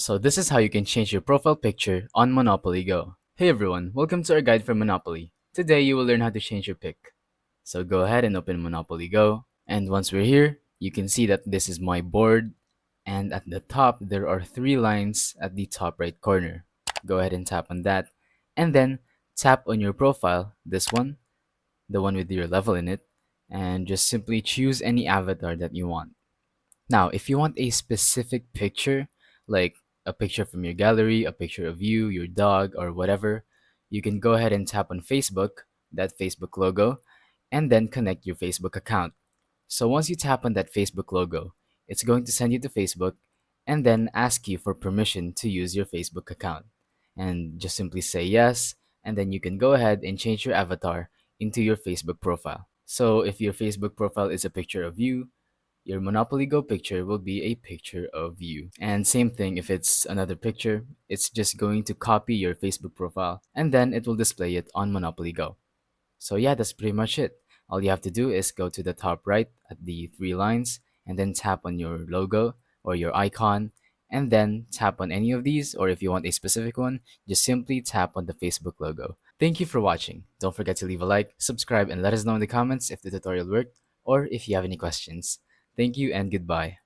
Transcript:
So this is how you can change your profile picture on Monopoly Go. Hey everyone, welcome to our guide for Monopoly. Today you will learn how to change your pic. So go ahead and open Monopoly Go. And once we're here, you can see that this is my board. And at the top, there are three lines at the top right corner. Go ahead and tap on that. And then tap on your profile, this one, the one with your level in it. And just simply choose any avatar that you want. Now, if you want a specific picture, like a picture from your gallery, a picture of you, your dog, or whatever, you can go ahead and tap on Facebook, that Facebook logo, and then connect your Facebook account. So once you tap on that Facebook logo, it's going to send you to Facebook and then ask you for permission to use your Facebook account. And just simply say yes, and then you can go ahead and change your avatar into your Facebook profile. So if your Facebook profile is a picture of you, your Monopoly Go picture will be a picture of you. And same thing if it's another picture, it's just going to copy your Facebook profile and then it will display it on Monopoly Go. So yeah, that's pretty much it. All you have to do is go to the top right at the three lines and then tap on your logo or your icon and then tap on any of these, or if you want a specific one, just simply tap on the Facebook logo. Thank you for watching. Don't forget to leave a like, subscribe, and let us know in the comments if the tutorial worked or if you have any questions. Thank you and goodbye.